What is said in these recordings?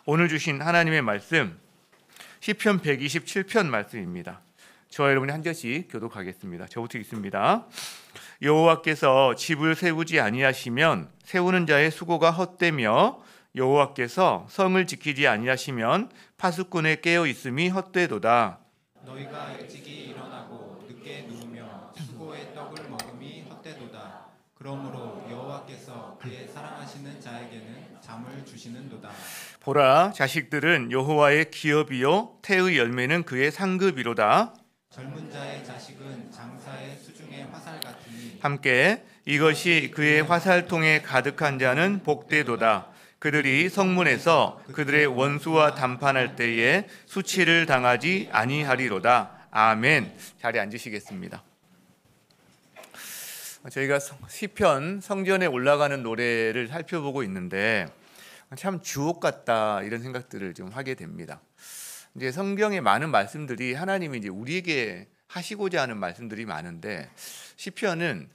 오늘 주신 하나님의 말씀 시편 127편 말씀입니다. 저와 여러분이 한 절씩 교독하겠습니다. 저부터 읽습니다. 여호와께서 집을 세우지 아니하시면 세우는 자의 수고가 헛되며 여호와께서 성을 지키지 아니하시면 파수꾼의 깨어 있음이 헛되도다. 너희가 일찍이 일어나고 늦게 누우며 수고의 떡을 먹음이 헛되도다. 그러므로 여호와께서 그의 사랑하시는 자에게는 잠을 주시는도다. 보라, 자식들은 여호와의 기업이요 태의 열매는 그의 상급이로다. 젊은 자의 자식은 장사의 수중의 화살 같으니 함께 이것이 그의 화살통에 가득한 자는 복되도다. 그들이 성문에서 그들의 원수와 담판할 때에 수치를 당하지 아니하리로다. 아멘. 자리에 앉으시겠습니다. 저희가 시편 성전에 올라가는 노래를 살펴보고 있는데 참 주옥 같다 이런 생각들을 좀 하게 됩니다. 이제 성경의 많은 말씀들이 하나님이 이제 우리에게 하시고자 하는 말씀들이 많은데 시편은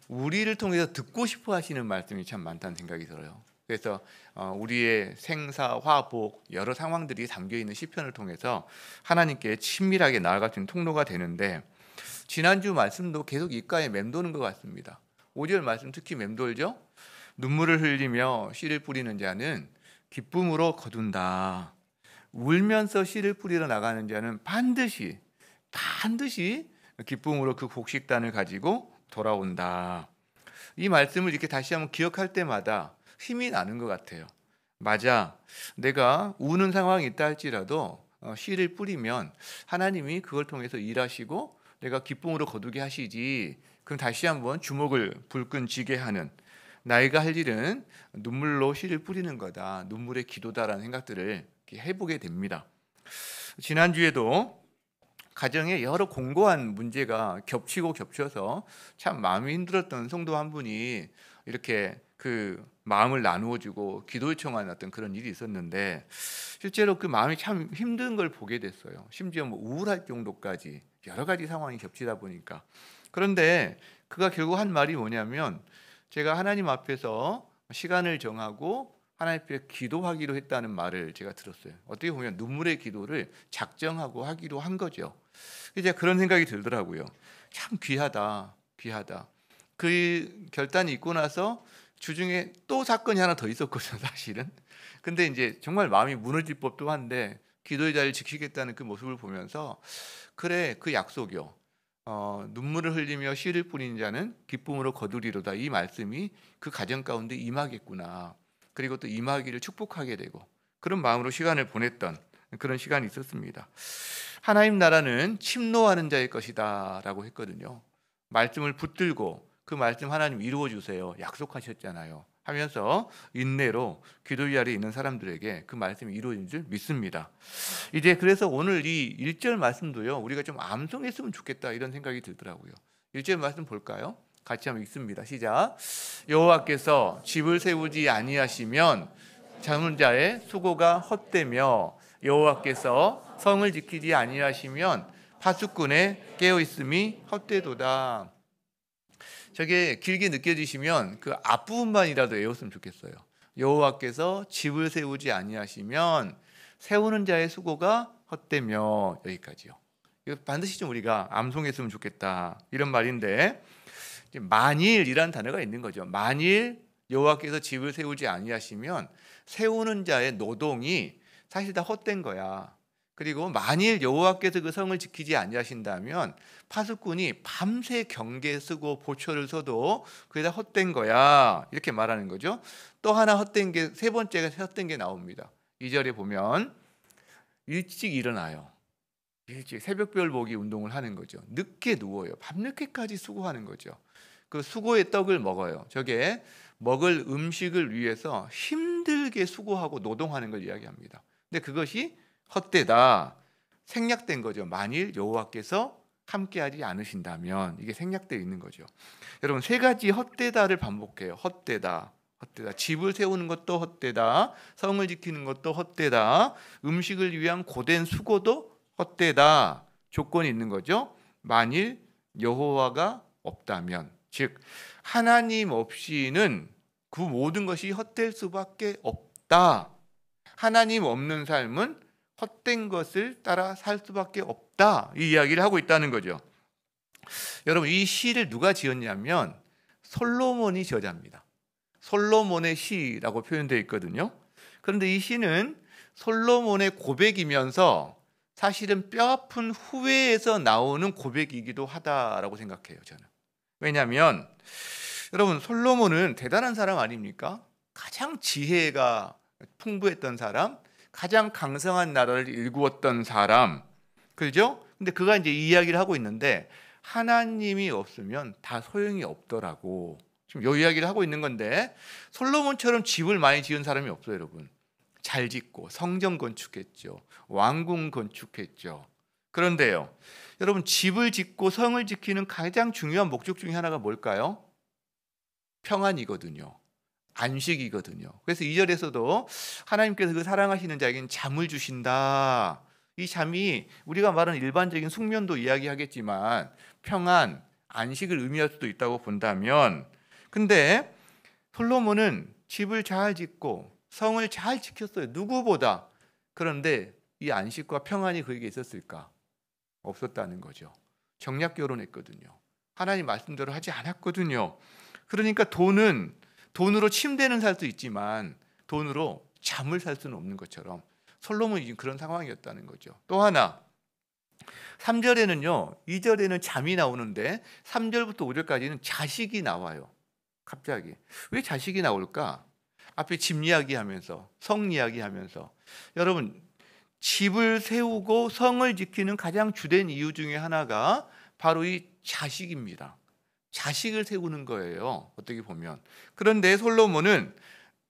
우리를 통해서 듣고 싶어 하시는 말씀이 참 많다는 생각이 들어요. 그래서 우리의 생사, 화복 여러 상황들이 담겨 있는 시편을 통해서 하나님께 친밀하게 나아갈 수 있는 통로가 되는데 지난주 말씀도 계속 입가에 맴도는 것 같습니다. 5절 말씀 특히 맴돌죠. 눈물을 흘리며 씨를 뿌리는 자는 기쁨으로 거둔다. 울면서 씨를 뿌리러 나가는 자는 반드시 기쁨으로 그 곡식단을 가지고 돌아온다. 이 말씀을 이렇게 다시 한번 기억할 때마다 힘이 나는 것 같아요. 맞아, 내가 우는 상황이 있다 할지라도 씨를 뿌리면 하나님이 그걸 통해서 일하시고 내가 기쁨으로 거두게 하시지. 그럼 다시 한번 주먹을 불끈 쥐게 하는, 나이가 할 일은 눈물로 씨를 뿌리는 거다, 눈물의 기도다라는 생각들을 해보게 됩니다. 지난주에도 가정에 여러 공고한 문제가 겹치고 겹쳐서 참 마음이 힘들었던 성도 한 분이 이렇게 그 마음을 나누어주고 기도 요청하는 어떤 그런 일이 있었는데 실제로 그 마음이 참 힘든 걸 보게 됐어요. 심지어 뭐 우울할 정도까지 여러 가지 상황이 겹치다 보니까. 그런데 그가 결국 한 말이 뭐냐면, 제가 하나님 앞에서 시간을 정하고 하나님 앞에 기도하기로 했다는 말을 제가 들었어요. 어떻게 보면 눈물의 기도를 작정하고 하기로 한 거죠. 이제 그런 생각이 들더라고요. 참 귀하다. 그 결단이 있고 나서 주중에 또 사건이 하나 더 있었거든요, 사실은. 근데 이제 정말 마음이 무너질 법도 한데 기도의 자리를 지키겠다는 그 모습을 보면서 그래, 그 약속이요. 눈물을 흘리며 씨를 뿌리는 자는 기쁨으로 거두리로다. 이 말씀이 그 가정 가운데 임하겠구나. 그리고 또 임하기를 축복하게 되고 그런 마음으로 시간을 보냈던 그런 시간이 있었습니다. 하나님 나라는 침노하는 자의 것이다 라고 했거든요. 말씀을 붙들고 그 말씀 하나님 이루어 주세요, 약속하셨잖아요 하면서 인내로 기도 자리에 있는 사람들에게 그 말씀이 이루어진 줄 믿습니다. 이제 그래서 오늘 이 1절 말씀도요, 우리가 좀 암송했으면 좋겠다 이런 생각이 들더라고요. 1절 말씀 볼까요? 같이 한번 읽습니다. 시작. 여호와께서 집을 세우지 아니하시면 잠은 자의 수고가 헛되며 여호와께서 성을 지키지 아니하시면 파수꾼의 깨어 있음이 헛되도다. 저게 길게 느껴지시면 그 앞부분만이라도 외웠으면 좋겠어요. 여호와께서 집을 세우지 아니하시면 세우는 자의 수고가 헛되며, 여기까지요. 이거 반드시 좀 우리가 암송했으면 좋겠다 이런 말인데, 만일이라는 단어가 있는 거죠. 만일 여호와께서 집을 세우지 아니하시면 세우는 자의 노동이 사실 다 헛된 거야. 그리고 만일 여호와께서 그 성을 지키지 아니하신다면 파수꾼이 밤새 경계 쓰고 보초를 서도 그게 다 헛된 거야, 이렇게 말하는 거죠. 또 하나 헛된 게, 세 번째가 헛된 게 나옵니다. 2절에 보면 일찍 일어나요. 일찍 새벽별 보기 운동을 하는 거죠. 늦게 누워요. 밤늦게까지 수고하는 거죠. 그 수고의 떡을 먹어요. 저게 먹을 음식을 위해서 힘들게 수고하고 노동하는 걸 이야기합니다. 근데 그것이 헛되다, 생략된 거죠. 만일 여호와께서 함께하지 않으신다면, 이게 생략되어 있는 거죠. 여러분, 세 가지 헛되다를 반복해요. 헛되다. 집을 세우는 것도 헛되다, 성을 지키는 것도 헛되다, 음식을 위한 고된 수고도 헛되다. 조건이 있는 거죠. 만일 여호와가 없다면, 즉 하나님 없이는 그 모든 것이 헛될 수밖에 없다. 하나님 없는 삶은 헛된 것을 따라 살 수밖에 없다. 이 이야기를 하고 있다는 거죠. 여러분, 이 시를 누가 지었냐면 솔로몬이 저자입니다. 솔로몬의 시라고 표현되어 있거든요. 그런데 이 시는 솔로몬의 고백이면서 사실은 뼈아픈 후회에서 나오는 고백이기도 하다라고 생각해요, 저는. 왜냐하면 여러분, 솔로몬은 대단한 사람 아닙니까? 가장 지혜가 풍부했던 사람, 가장 강성한 나라를 일구었던 사람, 그죠? 근데 그가 이제 이 이야기를 하고 있는데 하나님이 없으면 다 소용이 없더라고. 지금 이 이야기를 하고 있는 건데 솔로몬처럼 집을 많이 지은 사람이 없어요, 여러분. 잘 짓고 성전 건축했죠. 왕궁 건축했죠. 그런데요, 여러분, 집을 짓고 성을 지키는 가장 중요한 목적 중에 하나가 뭘까요? 평안이거든요. 안식이거든요. 그래서 2절에서도 하나님께서 그 사랑하시는 자에게는 잠을 주신다. 이 잠이 우리가 말하는 일반적인 숙면도 이야기하겠지만 평안, 안식을 의미할 수도 있다고 본다면, 근데 솔로몬은 집을 잘 짓고 성을 잘 지켰어요. 누구보다. 그런데 이 안식과 평안이 그에게 있었을까? 없었다는 거죠. 정략 결혼했거든요. 하나님 말씀대로 하지 않았거든요. 그러니까 돈으로 침대는 살 수 있지만 돈으로 잠을 살 수는 없는 것처럼 솔로몬이 지금 그런 상황이었다는 거죠. 또 하나, 3절에는요, 2절에는 잠이 나오는데 3절부터 5절까지는 자식이 나와요. 갑자기. 왜 자식이 나올까? 앞에 집 이야기하면서, 성 이야기하면서, 여러분, 집을 세우고 성을 지키는 가장 주된 이유 중에 하나가 바로 이 자식입니다. 자식을 세우는 거예요, 어떻게 보면. 그런데 솔로몬은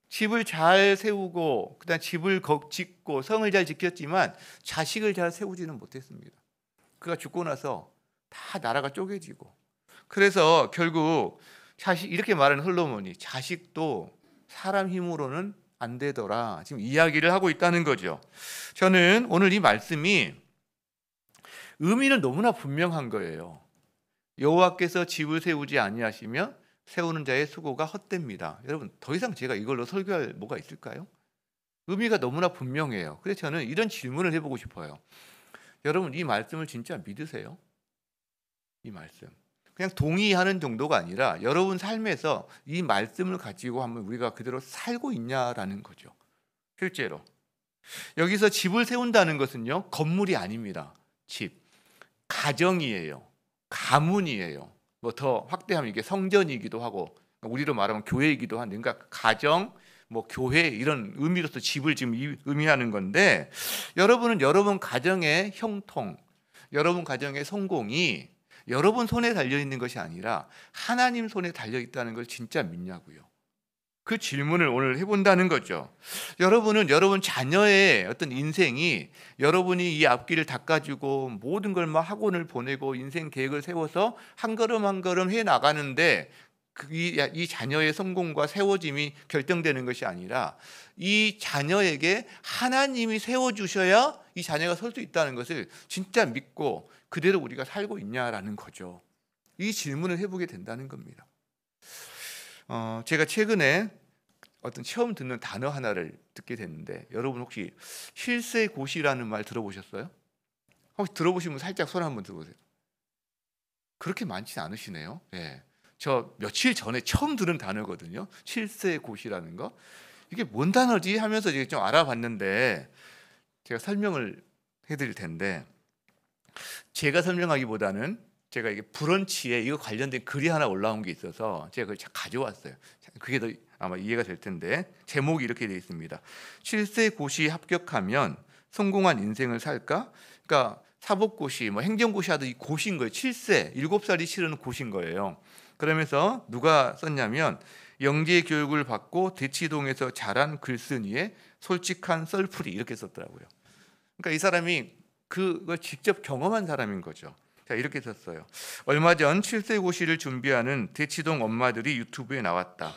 집을 잘 세우고 그다음 집을 짓고 성을 잘 지켰지만 자식을 잘 세우지는 못했습니다. 그가 죽고 나서 다 나라가 쪼개지고, 그래서 결국 자식, 이렇게 말하는 솔로몬이 자식도 사람 힘으로는 안 되더라, 지금 이야기를 하고 있다는 거죠. 저는 오늘 이 말씀이 의미는 너무나 분명한 거예요. 여호와께서 집을 세우지 아니하시며 세우는 자의 수고가 헛됩니다. 여러분, 더 이상 제가 이걸로 설교할 뭐가 있을까요? 의미가 너무나 분명해요. 그래서 저는 이런 질문을 해보고 싶어요. 여러분, 이 말씀을 진짜 믿으세요? 이 말씀 그냥 동의하는 정도가 아니라 여러분 삶에서 이 말씀을 가지고 한번 우리가 그대로 살고 있냐라는 거죠. 실제로 여기서 집을 세운다는 것은요, 건물이 아닙니다. 집, 가정이에요. 가문이에요. 뭐 더 확대하면 이게 성전이기도 하고 우리로 말하면 교회이기도 한데, 그러니까 가정, 뭐 교회, 이런 의미로서 집을 지금 의미하는 건데, 여러분은 여러분 가정의 형통, 여러분 가정의 성공이 여러분 손에 달려 있는 것이 아니라 하나님 손에 달려 있다는 걸 진짜 믿냐고요. 그 질문을 오늘 해본다는 거죠. 여러분은 여러분 자녀의 어떤 인생이, 여러분이 이 앞길을 닦아주고 모든 걸 막 학원을 보내고 인생 계획을 세워서 한 걸음 한 걸음 해 나가는데 이 자녀의 성공과 세워짐이 결정되는 것이 아니라 이 자녀에게 하나님이 세워주셔야 이 자녀가 설 수 있다는 것을 진짜 믿고 그대로 우리가 살고 있냐라는 거죠. 이 질문을 해보게 된다는 겁니다. 제가 최근에 어떤 처음 듣는 단어 하나를 듣게 됐는데, 여러분 혹시 힐세고시라는 말 들어보셨어요? 혹시 들어보시면 살짝 손 한번 들어보세요. 그렇게 많지 않으시네요. 예. 저 며칠 전에 처음 들은 단어거든요. 힐세고시라는 거. 이게 뭔 단어지 하면서 이제 좀 알아봤는데, 제가 설명을 해드릴 텐데, 제가 설명하기보다는 제가 이게 브런치에 이거 관련된 글이 하나 올라온 게 있어서 제가 그걸 가져왔어요. 그게 더 아마 이해가 될 텐데, 제목이 이렇게 되어 있습니다. 7세 고시 합격하면 성공한 인생을 살까? 그러니까 사법고시, 뭐 행정고시 하듯 이 고시인 거예요. 7세, 7살이 치르는 고시인 거예요. 그러면서 누가 썼냐면, 영재 교육을 받고 대치동에서 자란 글쓴이의 솔직한 썰풀이, 이렇게 썼더라고요. 그러니까 이 사람이 그걸 직접 경험한 사람인 거죠. 자, 이렇게 썼어요. 얼마 전 7세 고시를 준비하는 대치동 엄마들이 유튜브에 나왔다.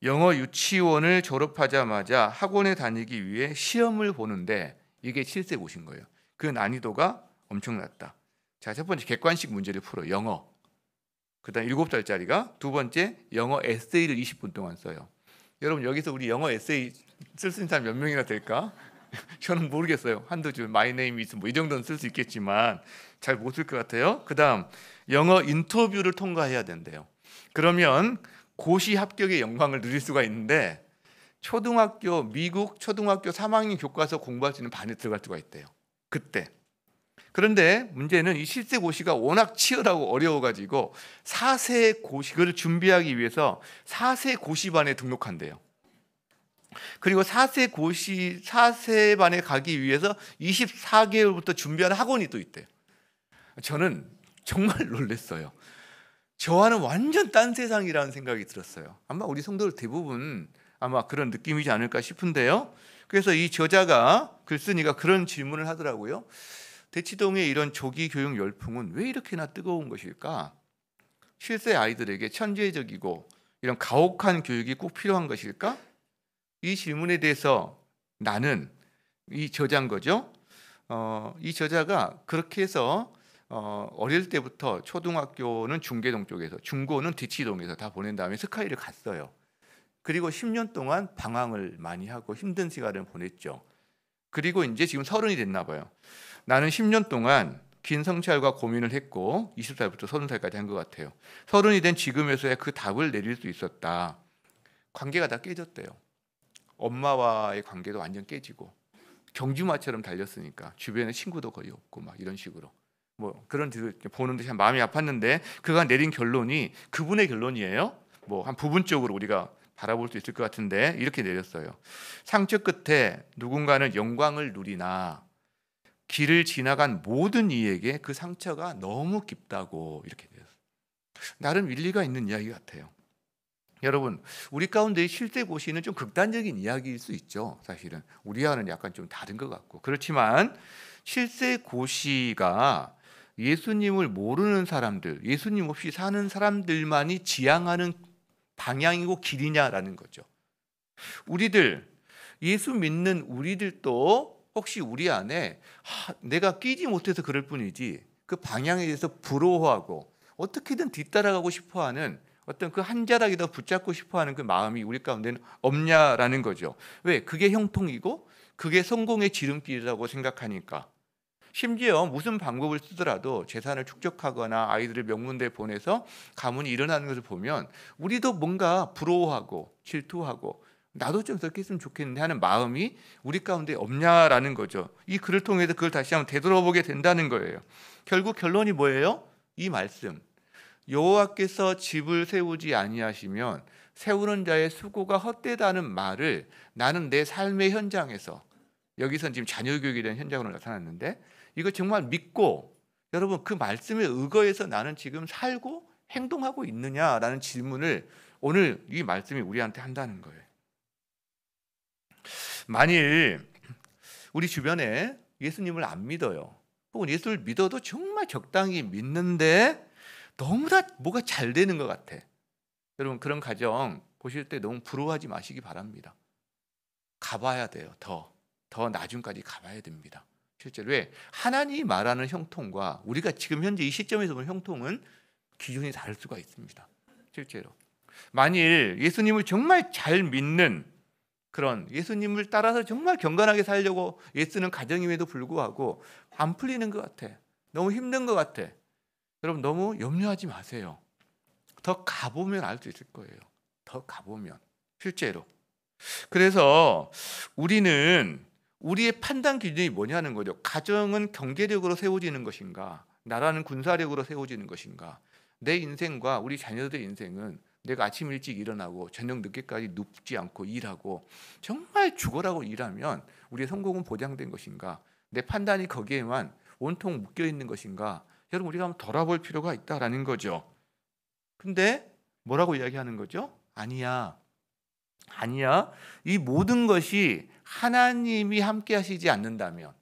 영어 유치원을 졸업하자마자 학원에 다니기 위해 시험을 보는데, 이게 7세 고시인 거예요. 그 난이도가 엄청났다. 자, 첫 번째 객관식 문제를 풀어, 영어. 그다음 7살짜리가 두 번째 영어 에세이를 20분 동안 써요. 여러분, 여기서 우리 영어 에세이 쓸 수 있는 사람 몇 명이나 될까? 저는 모르겠어요. 한두 줄 my name is 뭐 이 정도는 쓸 수 있겠지만 잘 못 쓸 것 같아요. 그다음 영어 인터뷰를 통과해야 된대요. 그러면 고시 합격의 영광을 누릴 수가 있는데 미국 초등학교 3학년 교과서 공부할 수 있는 반에 들어갈 수가 있대요. 그때. 그런데 문제는 이 실세 고시가 워낙 치열하고 어려워가지고 4세 고시를 준비하기 위해서 4세 고시반에 등록한대요. 그리고 4세반에 가기 위해서 24개월부터 준비하는 학원이 또 있대요. 저는 정말 놀랐어요. 저와는 완전 딴 세상이라는 생각이 들었어요. 아마 우리 성도들 대부분 아마 그런 느낌이지 않을까 싶은데요. 그래서 이 저자가 글쓴이가 그런 질문을 하더라고요. 대치동의 이런 조기 교육 열풍은 왜 이렇게나 뜨거운 것일까? 실세 아이들에게 천재적이고 이런 가혹한 교육이 꼭 필요한 것일까? 이 질문에 대해서 나는 이 저자인 거죠. 이 저자가 그렇게 해서 어릴 때부터 초등학교는 중계동 쪽에서, 중고는 대치동에서 다 보낸 다음에 스카이를 갔어요. 그리고 10년 동안 방황을 많이 하고 힘든 시간을 보냈죠. 그리고 이제 지금 30이 됐나 봐요. 나는 10년 동안 긴 성찰과 고민을 했고 20살부터 30살까지 한 것 같아요. 30이 된 지금에서야 그 답을 내릴 수 있었다. 관계가 다 깨졌대요. 엄마와의 관계도 완전 깨지고 경주마처럼 달렸으니까 주변에 친구도 거의 없고 막 이런 식으로 뭐 그런 뒤를 보는데 참 마음이 아팠는데 그가 내린 결론이 그분의 결론이에요. 뭐 한 부분적으로 우리가 바라볼 수 있을 것 같은데 이렇게 내렸어요. 상처 끝에 누군가는 영광을 누리나 길을 지나간 모든 이에게 그 상처가 너무 깊다고 이렇게 내렸어요. 나름 일리가 있는 이야기 같아요. 여러분, 우리 가운데 실세 고시는 좀 극단적인 이야기일 수 있죠. 사실은 우리와는 약간 좀 다른 것 같고 그렇지만 실세 고시가 예수님을 모르는 사람들, 예수님 없이 사는 사람들만이 지향하는 방향이고 길이냐라는 거죠. 우리들 예수 믿는 우리들도 혹시 우리 안에 내가 끼지 못해서 그럴 뿐이지 그 방향에 대해서 부러워하고 어떻게든 뒤따라가고 싶어하는 어떤 그 한 자락이 더 붙잡고 싶어하는 그 마음이 우리 가운데는 없냐라는 거죠. 왜? 그게 형통이고 그게 성공의 지름길이라고 생각하니까. 심지어 무슨 방법을 쓰더라도 재산을 축적하거나 아이들을 명문대에 보내서 가문이 일어나는 것을 보면 우리도 뭔가 부러워하고 질투하고 나도 좀 그렇게 했으면 좋겠는데 하는 마음이 우리 가운데 없냐라는 거죠. 이 글을 통해서 그걸 다시 한번 되돌아보게 된다는 거예요. 결국 결론이 뭐예요? 이 말씀. 여호와께서 집을 세우지 아니하시면 세우는 자의 수고가 헛되다는 말을 나는 내 삶의 현장에서, 여기서는 지금 자녀 교육에 대한 현장으로 나타났는데 이거 정말 믿고 여러분 그 말씀에 의거해서 나는 지금 살고 행동하고 있느냐라는 질문을 오늘 이 말씀이 우리한테 한다는 거예요. 만일 우리 주변에 예수님을 안 믿어요. 혹은 예수를 믿어도 정말 적당히 믿는데 너무나 뭐가 잘 되는 것 같아. 여러분 그런 가정 보실 때 너무 부러워하지 마시기 바랍니다. 가봐야 돼요. 더 나중까지 가봐야 됩니다. 실제로 왜? 하나님이 말하는 형통과 우리가 지금 현재 이 시점에서 보는 형통은 기준이 다를 수가 있습니다. 실제로 만일 예수님을 정말 잘 믿는 그런 예수님을 따라서 정말 경건하게 살려고 애쓰는 가정임에도 불구하고 안 풀리는 것 같아. 너무 힘든 것 같아. 여러분 너무 염려하지 마세요. 더 가보면 알 수 있을 거예요. 더 가보면 실제로. 그래서 우리는 우리의 판단 기준이 뭐냐는 거죠. 가정은 경제력으로 세워지는 것인가, 나라는 군사력으로 세워지는 것인가. 내 인생과 우리 자녀들의 인생은 내가 아침 일찍 일어나고 저녁 늦게까지 눕지 않고 일하고 정말 죽어라고 일하면 우리의 성공은 보장된 것인가, 내 판단이 거기에만 온통 묶여 있는 것인가. 여러분 우리가 한번 돌아볼 필요가 있다라는 거죠. 근데 뭐라고 이야기하는 거죠? 아니야. 이 모든 것이 하나님이 함께 하시지 않는다면,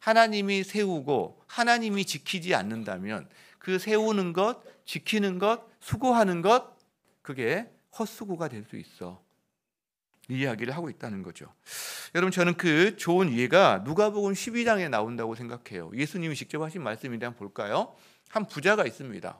하나님이 세우고 하나님이 지키지 않는다면 그 세우는 것, 지키는 것, 수고하는 것 그게 헛수고가 될 수 있어. 이 이야기를 하고 있다는 거죠. 여러분 저는 그 좋은 이해가 누가복음 12장에 나온다고 생각해요. 예수님이 직접 하신 말씀인데 한번 볼까요? 한 부자가 있습니다.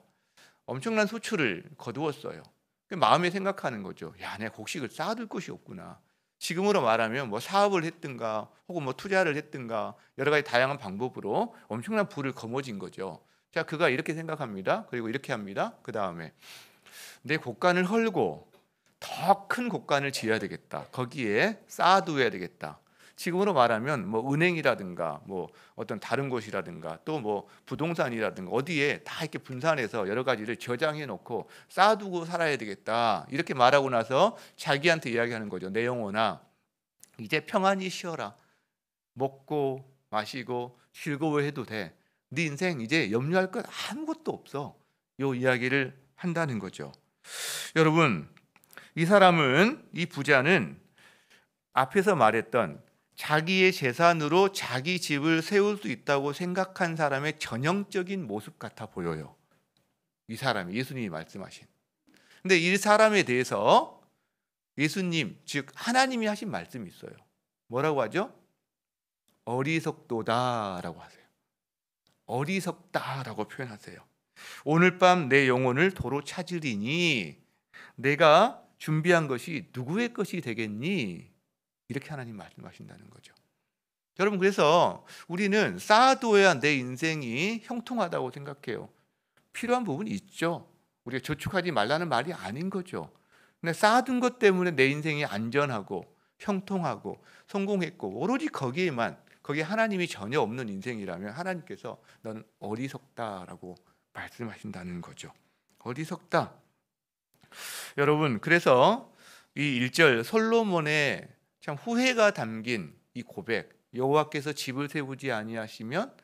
엄청난 소출을 거두었어요. 마음에 생각하는 거죠. 야, 내가 곡식을 쌓아둘 곳이 없구나. 지금으로 말하면 뭐 사업을 했든가 혹은 뭐 투자를 했든가 여러 가지 다양한 방법으로 엄청난 부를 거머쥔 거죠. 자, 그가 이렇게 생각합니다. 그리고 이렇게 합니다. 그 다음에 내 곳간을 헐고 더 큰 곳간을 지어야 되겠다. 거기에 쌓아두어야 되겠다. 지금으로 말하면 뭐 은행이라든가 뭐 어떤 다른 곳이라든가 또 뭐 부동산이라든가 어디에 다 이렇게 분산해서 여러 가지를 저장해 놓고 쌓아두고 살아야 되겠다. 이렇게 말하고 나서 자기한테 이야기하는 거죠. 내 영혼아, 이제 평안히 쉬어라. 먹고 마시고 즐거워해도 돼. 네 인생 이제 염려할 것 아무것도 없어. 요 이야기를 한다는 거죠. 여러분, 이 사람은, 이 부자는 앞에서 말했던 자기의 재산으로 자기 집을 세울 수 있다고 생각한 사람의 전형적인 모습 같아 보여요. 이 사람이, 예수님이 말씀하신. 근데 이 사람에 대해서 예수님, 즉 하나님이 하신 말씀이 있어요. 뭐라고 하죠? 어리석도다라고 하세요. 어리석다라고 표현하세요. 오늘 밤 내 영혼을 도로 찾으리니 내가 준비한 것이 누구의 것이 되겠니? 이렇게 하나님 말씀하신다는 거죠. 여러분, 그래서 우리는 쌓아두어야 내 인생이 형통하다고 생각해요. 필요한 부분이 있죠. 우리가 저축하지 말라는 말이 아닌 거죠. 근데 쌓아둔 것 때문에 내 인생이 안전하고 형통하고 성공했고 오로지 거기에 하나님이 전혀 없는 인생이라면 하나님께서 너는 어리석다라고 말씀하신다는 거죠. 어리석다. 여러분, 그래서 이 1절 솔로몬의 참 후회가 담긴 이 고백, 여호와께서 집을 세우지 아니하시면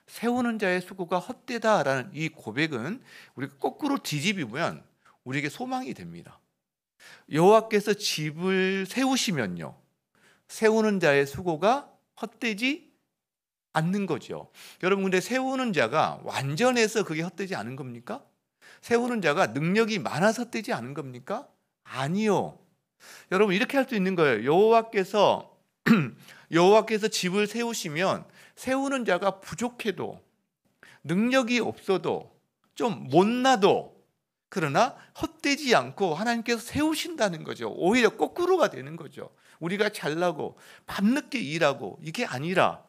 세우는 자의 수고가 헛되다라는 이 고백은 우리가 거꾸로 뒤집으면 우리에게 소망이 됩니다. 여호와께서 집을 세우시면요, 세우는 자의 수고가 헛되지 않는 거죠. 여러분, 근데 세우는 자가 완전해서 그게 헛되지 않은 겁니까? 세우는 자가 능력이 많아서 헛되지 않은 겁니까? 아니요. 여러분, 이렇게 할 수 있는 거예요. 여호와께서 집을 세우시면 세우는 자가 부족해도 능력이 없어도 좀 못나도 그러나 헛되지 않고 하나님께서 세우신다는 거죠. 오히려 거꾸로가 되는 거죠. 우리가 잘나고 밤늦게 일하고 이게 아니라,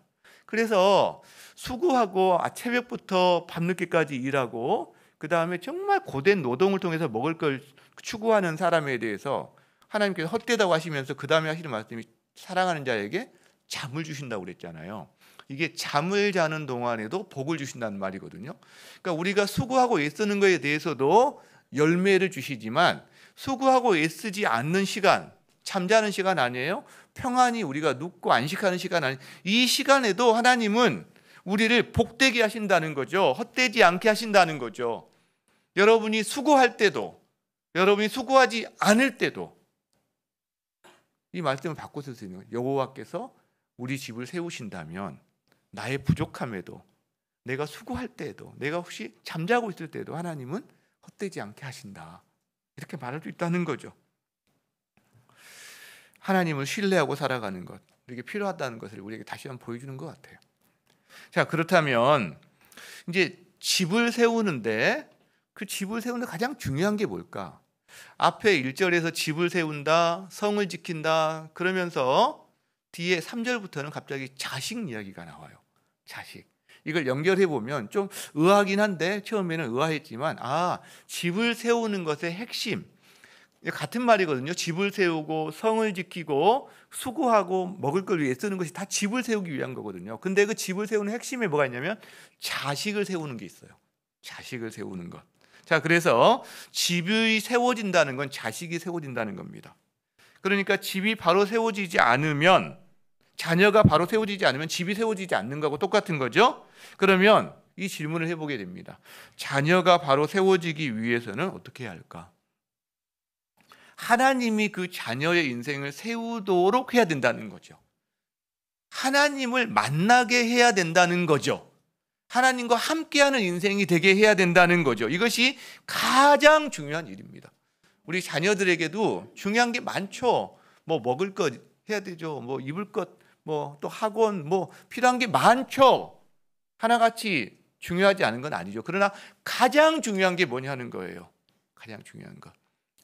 그래서 수고하고 새벽부터 밤늦게까지 일하고 그 다음에 정말 고된 노동을 통해서 먹을 걸 추구하는 사람에 대해서 하나님께서 헛되다고 하시면서 그 다음에 하시는 말씀이 사랑하는 자에게 잠을 주신다고 그랬잖아요. 이게 잠을 자는 동안에도 복을 주신다는 말이거든요. 그러니까 우리가 수고하고 애쓰는 것에 대해서도 열매를 주시지만 수고하고 애쓰지 않는 시간, 잠자는 시간 아니에요? 평안히 우리가 눕고 안식하는 시간 아니에요? 이 시간에도 하나님은 우리를 복되게 하신다는 거죠. 헛되지 않게 하신다는 거죠. 여러분이 수고할 때도, 여러분이 수고하지 않을 때도 이 말씀을 바꿔 쓸 수 있는 거예요. 여호와께서 우리 집을 세우신다면 나의 부족함에도, 내가 수고할 때에도, 내가 혹시 잠자고 있을 때에도 하나님은 헛되지 않게 하신다. 이렇게 말할 수 있다는 거죠. 하나님을 신뢰하고 살아가는 것, 이게 필요하다는 것을 우리에게 다시 한번 보여주는 것 같아요. 자, 그렇다면 이제 집을 세우는데 그 집을 세우는데 가장 중요한 게 뭘까? 앞에 1절에서 집을 세운다, 성을 지킨다 그러면서 뒤에 3절부터는 갑자기 자식 이야기가 나와요. 자식. 이걸 연결해 보면 좀 의아하긴 한데 처음에는 의아했지만 집을 세우는 것의 핵심, 같은 말이거든요. 집을 세우고 성을 지키고 수고하고 먹을 걸 위해 쓰는 것이 다 집을 세우기 위한 거거든요. 근데 그 집을 세우는 핵심에 뭐가 있냐면 자식을 세우는 게 있어요. 자식을 세우는 것. 자, 그래서 집이 세워진다는 건 자식이 세워진다는 겁니다. 그러니까 집이 바로 세워지지 않으면, 자녀가 바로 세워지지 않으면 집이 세워지지 않는 거하고 똑같은 거죠. 그러면 이 질문을 해보게 됩니다. 자녀가 바로 세워지기 위해서는 어떻게 해야 할까? 하나님이 그 자녀의 인생을 세우도록 해야 된다는 거죠. 하나님을 만나게 해야 된다는 거죠. 하나님과 함께하는 인생이 되게 해야 된다는 거죠. 이것이 가장 중요한 일입니다. 우리 자녀들에게도 중요한 게 많죠. 뭐 먹을 것 해야 되죠. 뭐 입을 것, 뭐 또 학원, 뭐 필요한 게 많죠. 하나같이 중요하지 않은 건 아니죠. 그러나 가장 중요한 게 뭐냐 하는 거예요. 가장 중요한 것.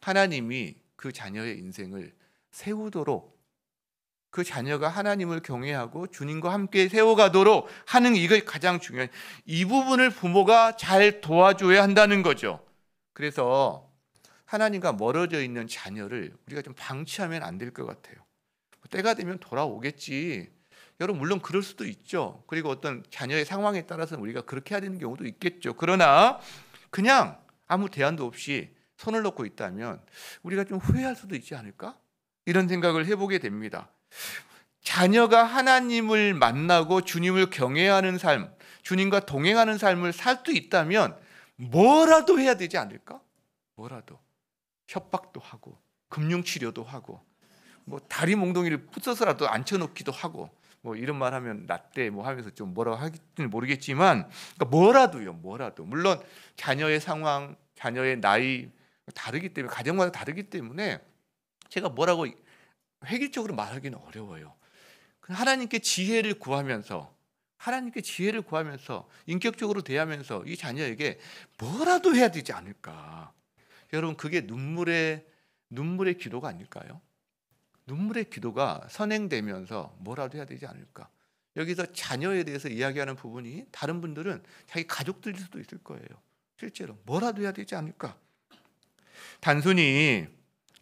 하나님이 그 자녀의 인생을 세우도록 그 자녀가 하나님을 경외하고 주님과 함께 세워가도록 하는 이게 가장 중요한 이 부분을 부모가 잘 도와줘야 한다는 거죠. 그래서 하나님과 멀어져 있는 자녀를 우리가 좀 방치하면 안 될 것 같아요. 때가 되면 돌아오겠지. 여러분 물론 그럴 수도 있죠. 그리고 어떤 자녀의 상황에 따라서는 우리가 그렇게 해야 되는 경우도 있겠죠. 그러나 그냥 아무 대안도 없이 손을 놓고 있다면 우리가 좀 후회할 수도 있지 않을까? 이런 생각을 해보게 됩니다. 자녀가 하나님을 만나고 주님을 경외하는 삶, 주님과 동행하는 삶을 살 수 있다면 뭐라도 해야 되지 않을까? 뭐라도 협박도 하고 금융치료도 하고 뭐 다리 몽둥이를 부숴서라도 앉혀놓기도 하고 뭐 이런 말 하면 낫대 뭐 하면서 좀 뭐라고 하기는 모르겠지만 그러니까 뭐라도 물론 자녀의 상황, 자녀의 나이 다르기 때문에 가정마다 다르기 때문에 제가 뭐라고 획일적으로 말하기는 어려워요. 하나님께 지혜를 구하면서 인격적으로 대하면서 이 자녀에게 뭐라도 해야 되지 않을까? 여러분 그게 눈물의 기도가 아닐까요? 눈물의 기도가 선행되면서 뭐라도 해야 되지 않을까? 여기서 자녀에 대해서 이야기하는 부분이 다른 분들은 자기 가족들일 수도 있을 거예요. 실제로 뭐라도 해야 되지 않을까? 단순히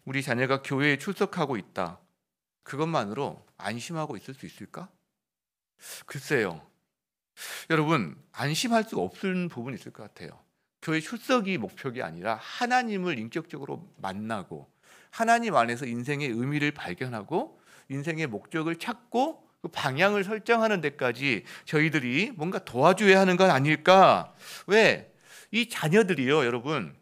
우리 자녀가 교회에 출석하고 있다. 그것만으로 안심하고 있을 수 있을까? 글쎄요. 여러분 안심할 수 없는 부분이 있을 것 같아요. 교회 출석이 목표가 아니라 하나님을 인격적으로 만나고 하나님 안에서 인생의 의미를 발견하고 인생의 목적을 찾고 그 방향을 설정하는 데까지 저희들이 뭔가 도와줘야 하는 건 아닐까? 왜? 이 자녀들이요, 여러분.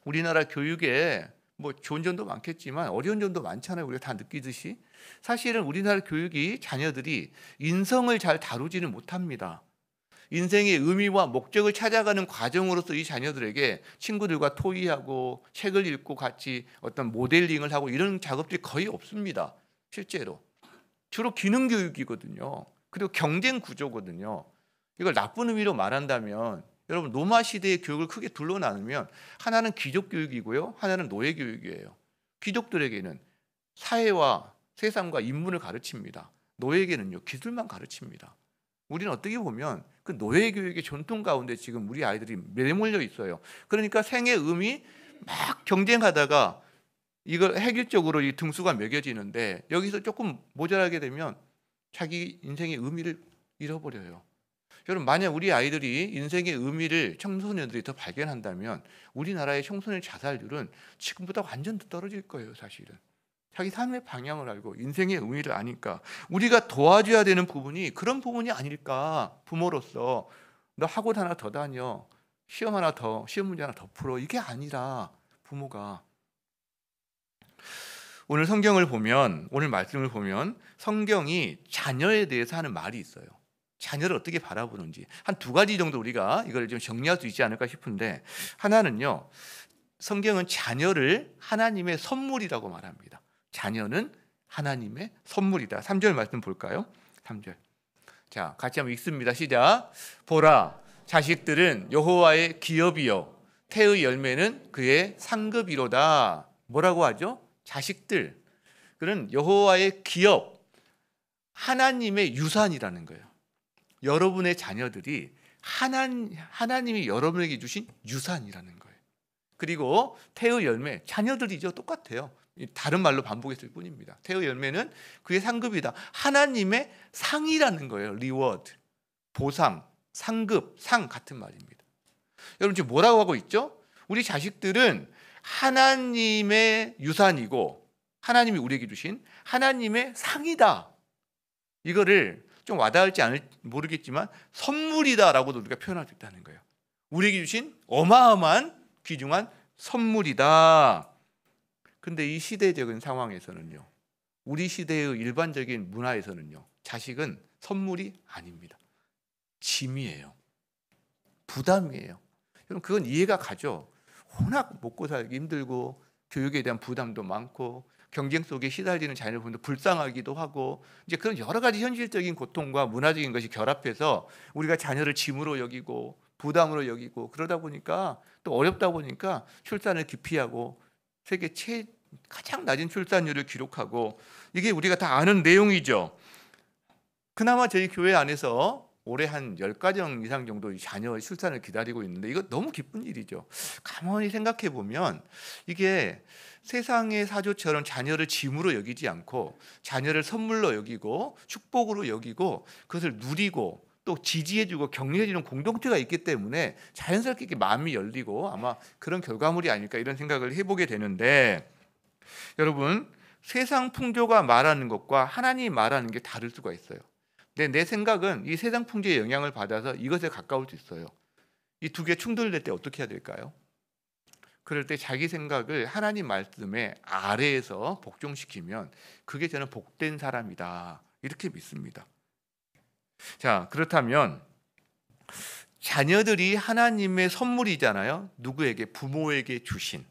우리나라 교육에 뭐 좋은 점도 많겠지만 어려운 점도 많잖아요. 우리가 다 느끼듯이. 사실은 우리나라 교육이 자녀들이 인성을 잘 다루지는 못합니다. 인생의 의미와 목적을 찾아가는 과정으로서 이 자녀들에게 친구들과 토의하고 책을 읽고 같이 어떤 모델링을 하고 이런 작업들이 거의 없습니다. 실제로. 주로 기능 교육이거든요. 그리고 경쟁 구조거든요. 이걸 나쁜 의미로 말한다면 여러분 로마 시대의 교육을 크게 둘러 나누면 하나는 귀족 교육이고요. 하나는 노예 교육이에요. 귀족들에게는 사회와 세상과 인문을 가르칩니다. 노예에게는요. 기술만 가르칩니다. 우리는 어떻게 보면 그 노예 교육의 전통 가운데 지금 우리 아이들이 내몰려 있어요. 그러니까 생의 의미 막 경쟁하다가 이걸 획일적으로 이 등수가 매겨지는데 여기서 조금 모자라게 되면 자기 인생의 의미를 잃어버려요. 여러분 만약 우리 아이들이 인생의 의미를 청소년들이 더 발견한다면 우리나라의 청소년 자살률은 지금보다 완전 더 떨어질 거예요. 사실은. 자기 삶의 방향을 알고 인생의 의미를 아니까 우리가 도와줘야 되는 부분이 그런 부분이 아닐까. 부모로서 너 학원 하나 더 다녀, 시험 문제 하나 더 풀어, 이게 아니라 부모가 오늘 성경을 보면, 오늘 말씀을 보면 성경이 자녀에 대해서 하는 말이 있어요. 자녀를 어떻게 바라보는지 한 두 가지 정도 우리가 이걸 좀 정리할 수 있지 않을까 싶은데, 하나는요, 성경은 자녀를 하나님의 선물이라고 말합니다. 자녀는 하나님의 선물이다. 3절 말씀 볼까요? 3절. 자, 같이 한번 읽습니다. 시작. 보라, 자식들은 여호와의 기업이요 태의 열매는 그의 상급이로다. 뭐라고 하죠? 자식들. 그는 여호와의 기업, 하나님의 유산이라는 거예요. 여러분의 자녀들이 하나님이 여러분에게 주신 유산이라는 거예요. 그리고 태의 열매, 자녀들이죠. 똑같아요. 다른 말로 반복했을 뿐입니다. 태의 열매는 그의 상급이다. 하나님의 상이라는 거예요. 리워드, 보상, 상급, 상 같은 말입니다. 여러분 지금 뭐라고 하고 있죠? 우리 자식들은 하나님의 유산이고 하나님이 우리에게 주신 하나님의 상이다. 이거를 좀 와닿을지 모르겠지만 선물이다라고도 우리가 표현할 수 있다는 거예요. 우리에게 주신 어마어마한 귀중한 선물이다. 근데 이 시대적인 상황에서는요, 우리 시대의 일반적인 문화에서는요, 자식은 선물이 아닙니다. 짐이에요. 부담이에요. 여러분 그건 이해가 가죠. 워낙 먹고 살기 힘들고 교육에 대한 부담도 많고 경쟁 속에 시달리는 자녀를 보면 불쌍하기도 하고 이제 그런 여러 가지 현실적인 고통과 문화적인 것이 결합해서 우리가 자녀를 짐으로 여기고 부담으로 여기고 그러다 보니까 또 어렵다 보니까 출산을 기피하고 세계 가장 낮은 출산율을 기록하고 이게 우리가 다 아는 내용이죠. 그나마 저희 교회 안에서 올해 한 10가정 이상 정도 자녀 출산을 기다리고 있는데 이거 너무 기쁜 일이죠. 가만히 생각해 보면 이게 세상의 사조처럼 자녀를 짐으로 여기지 않고 자녀를 선물로 여기고 축복으로 여기고 그것을 누리고 또 지지해주고 격려해주는 공동체가 있기 때문에 자연스럽게 이렇게 마음이 열리고 아마 그런 결과물이 아닐까 이런 생각을 해보게 되는데, 여러분 세상 풍조가 말하는 것과 하나님이 말하는 게 다를 수가 있어요. 근데 내 생각은 이 세상 풍조의 영향을 받아서 이것에 가까울 수 있어요. 이 두 개 충돌될 때 어떻게 해야 될까요? 그럴 때 자기 생각을 하나님 말씀에 아래에서 복종시키면 그게 저는 복된 사람이다 이렇게 믿습니다. 자, 그렇다면 자녀들이 하나님의 선물이잖아요. 누구에게? 부모에게 주신.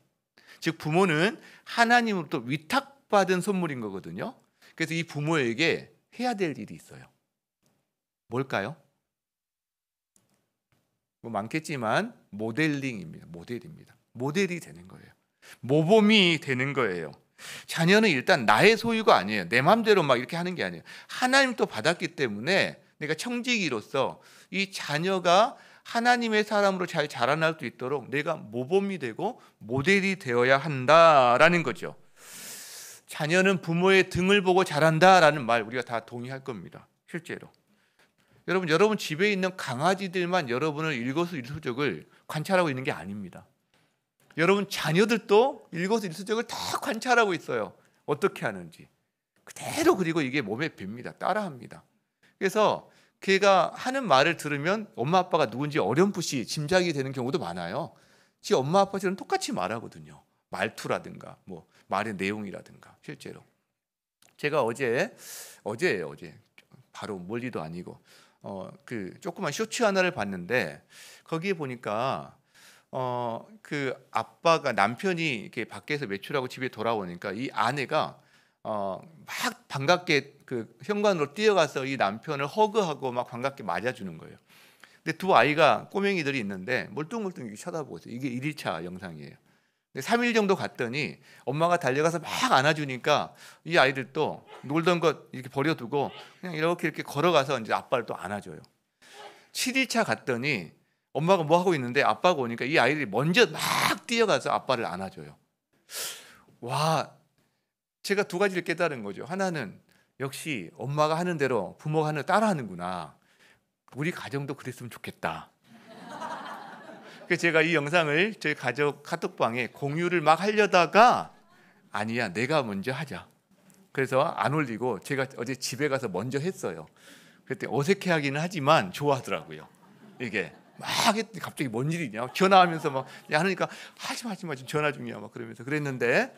즉 부모는 하나님으로부터 위탁받은 선물인 거거든요. 그래서 이 부모에게 해야 될 일이 있어요. 뭘까요? 뭐 많겠지만 모델링입니다. 모델입니다. 모델이 되는 거예요. 모범이 되는 거예요. 자녀는 일단 나의 소유가 아니에요. 내 마음대로 막 이렇게 하는 게 아니에요. 하나님 또 받았기 때문에 내가 청지기로서 이 자녀가 하나님의 사람으로 잘 자라날 수 있도록 내가 모범이 되고 모델이 되어야 한다라는 거죠. 자녀는 부모의 등을 보고 자란다라는 말 우리가 다 동의할 겁니다. 실제로. 여러분 집에 있는 강아지들만 여러분을 일거수일투족을 관찰하고 있는 게 아닙니다. 여러분 자녀들도 일거수일투족을 다 관찰하고 있어요. 어떻게 하는지 그대로. 그리고 이게 몸에 뱄니다. 따라합니다. 그래서 걔가 하는 말을 들으면 엄마 아빠가 누군지 어렴풋이 짐작이 되는 경우도 많아요. 지 엄마 아빠처럼 똑같이 말하거든요. 말투라든가 뭐 말의 내용이라든가. 실제로 제가 어제예요. 바로 멀리도 아니고 그 조그만 쇼츠 하나를 봤는데 거기에 보니까 그 아빠가 남편이 이렇게 밖에서 외출하고 집에 돌아오니까 이 아내가 막 반갑게 그 현관으로 뛰어가서 이 남편을 허그하고 막 반갑게 맞아주는 거예요. 근데 두 아이가 꼬맹이들이 있는데 멀뚱멀뚱 이렇게 쳐다보고 있어요. 이게 1일차 영상이에요. 근데 3일 정도 갔더니 엄마가 달려가서 막 안아주니까 이 아이들도 놀던 것 이렇게 버려두고 그냥 이렇게 걸어가서 이제 아빠를 또 안아줘요. 7일차 갔더니 엄마가 뭐 하고 있는데 아빠가 오니까 이 아이들이 먼저 막 뛰어가서 아빠를 안아줘요. 와, 제가 두 가지를 깨달은 거죠. 하나는 역시 엄마가 하는 대로 부모가 하는 대로 따라하는구나. 우리 가정도 그랬으면 좋겠다. 그래서 제가 이 영상을 저희 가족 카톡방에 공유를 막 하려다가 아니야, 내가 먼저 하자. 그래서 안 올리고 제가 어제 집에 가서 먼저 했어요. 그때 어색해하기는 하지만 좋아하더라고요. 이게 막 했더니 갑자기 뭔 일이냐 전화하면서 막 하니까 하지마 지금 전화 중이야 막 그러면서 그랬는데,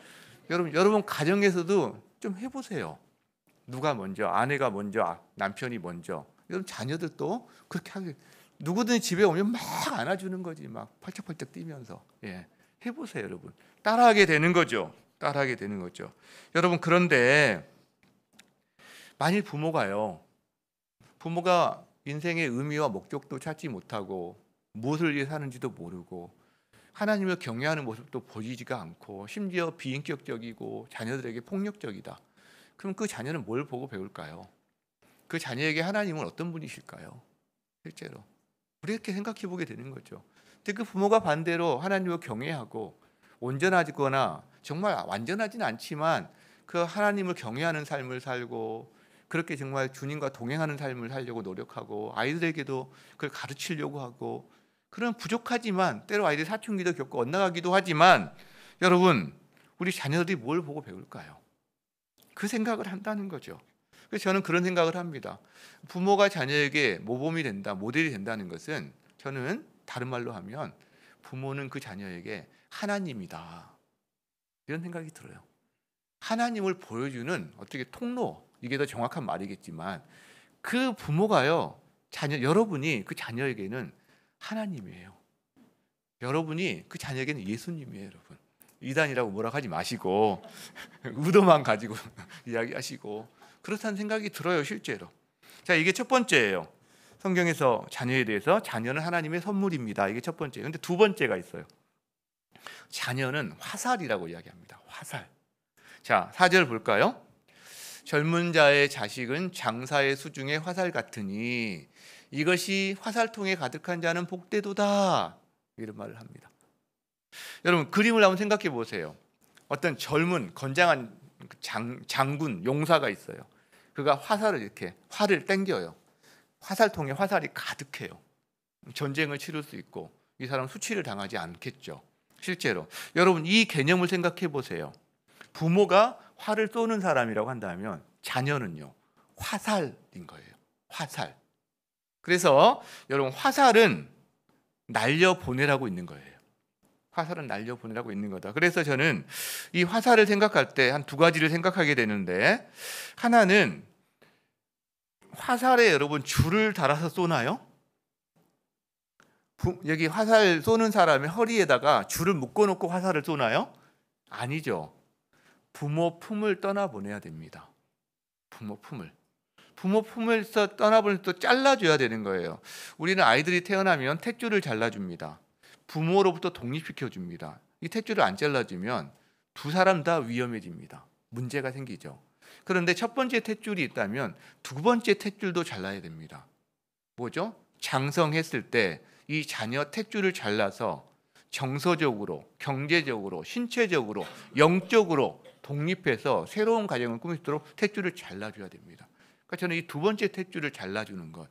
여러분 가정에서도 좀 해보세요. 누가 먼저, 아내가 먼저, 남편이 먼저. 여러분 자녀들도 그렇게 하게. 누구든 집에 오면 막 안아주는 거지, 막 펄쩍펄쩍 뛰면서. 예, 해보세요, 여러분. 따라하게 되는 거죠. 따라하게 되는 거죠. 여러분 그런데 만일 부모가 인생의 의미와 목적도 찾지 못하고 무엇을 위해 사는지도 모르고 하나님을 경외하는 모습도 보이지가 않고 심지어 비인격적이고 자녀들에게 폭력적이다. 그럼 그 자녀는 뭘 보고 배울까요? 그 자녀에게 하나님은 어떤 분이실까요? 실제로 우리 이렇게 생각해 보게 되는 거죠. 근데 그 부모가 반대로 하나님을 경외하고 온전하거나 정말 완전하지는 않지만 그 하나님을 경외하는 삶을 살고 그렇게 정말 주님과 동행하는 삶을 살려고 노력하고 아이들에게도 그걸 가르치려고 하고, 그런 부족하지만 때로 아이들이 사춘기도 겪고 엇나가기도 하지만 여러분 우리 자녀들이 뭘 보고 배울까요? 그 생각을 한다는 거죠. 그래서 저는 그런 생각을 합니다. 부모가 자녀에게 모범이 된다, 모델이 된다는 것은 저는 다른 말로 하면 부모는 그 자녀에게 하나님이다 이런 생각이 들어요. 하나님을 보여주는 어떻게 통로, 이게 더 정확한 말이겠지만 그 부모가요, 여러분이 그 자녀에게는 하나님이에요. 여러분이 그 자녀에게는 예수님이에요. 여러분 이단이라고 뭐라 하지 마시고 의도만 가지고 이야기하시고 그렇다는 생각이 들어요. 실제로. 자, 이게 첫 번째예요. 성경에서 자녀에 대해서 자녀는 하나님의 선물입니다. 이게 첫 번째예요. 근데 두 번째가 있어요. 자녀는 화살이라고 이야기합니다. 화살. 자, 4절 볼까요? 젊은 자의 자식은 장사의 수중에 화살 같으니 이것이 화살통에 가득한 자는 복되도다. 이런 말을 합니다. 여러분, 그림을 한번 생각해 보세요. 어떤 젊은 건장한 장군, 용사가 있어요. 그가 화살을 이렇게 활을 땡겨요. 화살통에 화살이 가득해요. 전쟁을 치를 수 있고 이 사람 수치를 당하지 않겠죠. 실제로 여러분, 이 개념을 생각해 보세요. 부모가 활을 쏘는 사람이라고 한다면 자녀는요, 화살인 거예요. 화살. 그래서 여러분, 화살은 날려보내라고 있는 거예요. 화살은 날려보내라고 있는 거다. 그래서 저는 이 화살을 생각할 때 한 두 가지를 생각하게 되는데, 하나는 화살에 여러분 줄을 달아서 쏘나요? 여기 화살 쏘는 사람의 허리에다가 줄을 묶어놓고 화살을 쏘나요? 아니죠. 부모 품을 떠나보내야 됩니다. 부모 품을서 떠나보내서 또 잘라줘야 되는 거예요. 우리는 아이들이 태어나면 탯줄을 잘라줍니다. 부모로부터 독립시켜줍니다. 이 탯줄을 안 잘라주면 두 사람 다 위험해집니다. 문제가 생기죠. 그런데 첫 번째 탯줄이 있다면 두 번째 탯줄도 잘라야 됩니다. 뭐죠? 장성했을 때 이 자녀 탯줄을 잘라서 정서적으로, 경제적으로, 신체적으로, 영적으로 독립해서 새로운 가정을 꾸밀 수 있도록 탯줄을 잘라줘야 됩니다. 그러니까 저는 이 두 번째 탯줄을 잘라주는 것,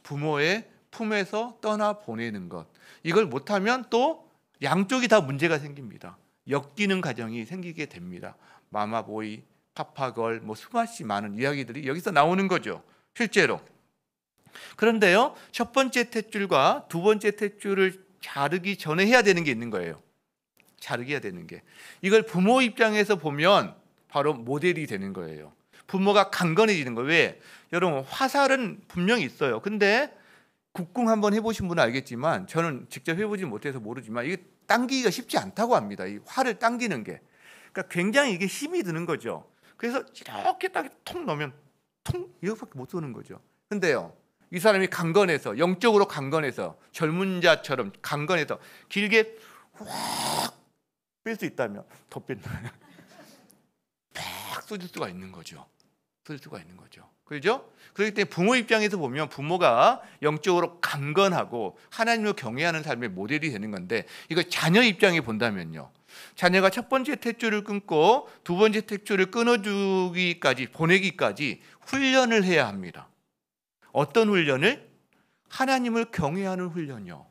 부모의 품에서 떠나보내는 것, 이걸 못하면 또 양쪽이 다 문제가 생깁니다. 엮이는 가정이 생기게 됩니다. 마마보이, 파파걸, 수많이 많은 이야기들이 여기서 나오는 거죠. 실제로. 그런데요, 첫 번째 탯줄과 두 번째 탯줄을 자르기 전에 해야 되는 게 있는 거예요. 자르기야 되는 게. 이걸 부모 입장에서 보면 바로 모델이 되는 거예요. 부모가 강건해지는 거예요. 왜? 여러분, 화살은 분명히 있어요. 근데 국궁 한번 해보신 분은 알겠지만, 저는 직접 해보지 못해서 모르지만 이게 당기기가 쉽지 않다고 합니다. 이 활을 당기는 게. 그러니까 굉장히 이게 힘이 드는 거죠. 그래서 이렇게 딱 통 넣으면 통 이거밖에 못 쏘는 거죠. 근데요, 이 사람이 강건해서, 영적으로 강건해서, 젊은 자처럼 강건해서 길게 확 뺄 수 있다면 더 뺀다. 팍 쏘질 수가 있는 거죠. 쏠 수가 있는 거죠. 그렇죠? 그렇기 때문에 부모 입장에서 보면 부모가 영적으로 강건하고 하나님을 경외하는 삶의 모델이 되는 건데, 이거 자녀 입장에 본다면요, 자녀가 첫 번째 탯줄을 끊고 두 번째 탯줄을 끊어주기까지, 보내기까지 훈련을 해야 합니다. 어떤 훈련을? 하나님을 경외하는 훈련이요.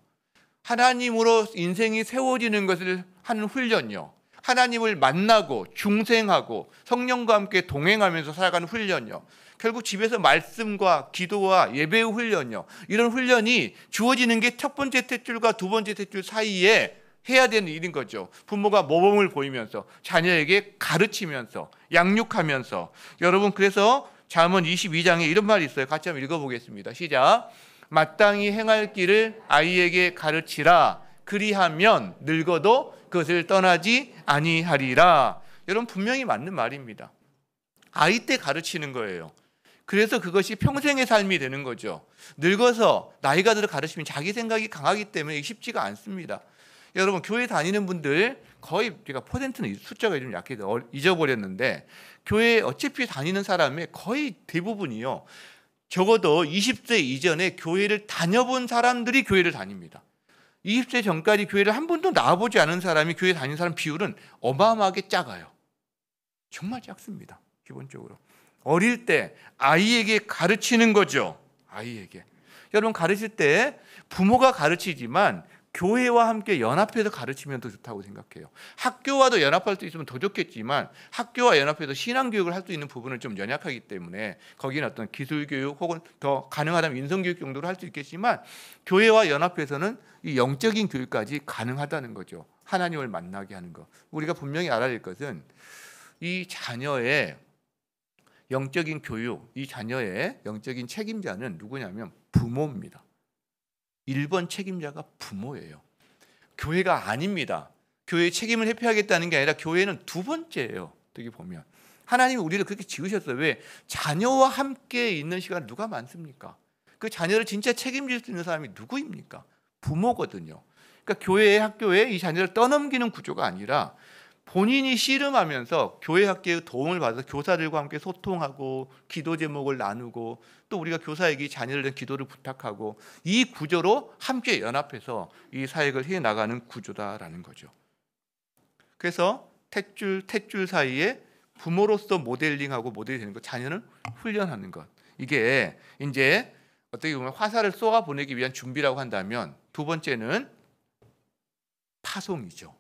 하나님으로 인생이 세워지는 것을 하는 훈련이요. 하나님을 만나고 중생하고 성령과 함께 동행하면서 살아가는 훈련이요. 결국 집에서 말씀과 기도와 예배의 훈련이요. 이런 훈련이 주어지는 게 첫 번째 탯줄과 두 번째 탯줄 사이에 해야 되는 일인 거죠. 부모가 모범을 보이면서 자녀에게 가르치면서 양육하면서. 여러분, 그래서 잠언 22장에 이런 말이 있어요. 같이 한번 읽어보겠습니다. 시작. 마땅히 행할 길을 아이에게 가르치라. 그리하면 늙어도 그것을 떠나지 아니하리라. 여러분, 분명히 맞는 말입니다. 아이 때 가르치는 거예요. 그래서 그것이 평생의 삶이 되는 거죠. 늙어서 나이가 들어 가르치면 자기 생각이 강하기 때문에 쉽지가 않습니다. 여러분, 교회 다니는 분들 거의, 제가 퍼센트는 숫자가 좀 약해서 잊어버렸는데, 교회 어차피 다니는 사람의 거의 대부분이요, 적어도 20세 이전에 교회를 다녀본 사람들이 교회를 다닙니다. 20세 전까지 교회를 한 번도 나와보지 않은 사람이 교회 다니는 사람 비율은 어마어마하게 작아요. 정말 작습니다. 기본적으로 어릴 때 아이에게 가르치는 거죠. 아이에게. 여러분, 가르칠 때 부모가 가르치지만 교회와 함께 연합해서 가르치면 더 좋다고 생각해요. 학교와도 연합할 수 있으면 더 좋겠지만 학교와 연합해서 신앙교육을 할 수 있는 부분은 좀 연약하기 때문에 거기는 어떤 기술교육 혹은 더 가능하다면 인성교육 정도로 할 수 있겠지만, 교회와 연합해서는 이 영적인 교육까지 가능하다는 거죠. 하나님을 만나게 하는 것. 우리가 분명히 알아야 될 것은 이 자녀의 영적인 교육, 이 자녀의 영적인 책임자는 누구냐면 부모입니다. 1번 책임자가 부모예요. 교회가 아닙니다. 교회의 책임을 회피하겠다는 게 아니라 교회는 두 번째예요. 어떻게 보면 하나님이 우리를 그렇게 지으셨어요. 왜? 자녀와 함께 있는 시간 누가 많습니까? 그 자녀를 진짜 책임질 수 있는 사람이 누구입니까? 부모거든요. 그러니까 교회의, 학교에 이 자녀를 떠넘기는 구조가 아니라 본인이 씨름하면서 교회 학교의 도움을 받아서 교사들과 함께 소통하고 기도 제목을 나누고 또 우리가 교사에게 자녀를 위한 기도를 부탁하고 이 구조로 함께 연합해서 이 사역을 해나가는 구조다라는 거죠. 그래서 탯줄 사이에 부모로서 모델링하고 모델이 되는 것, 자녀는 훈련하는 것. 이게 이제 어떻게 보면 화살을 쏘아 보내기 위한 준비라고 한다면 두 번째는 파송이죠.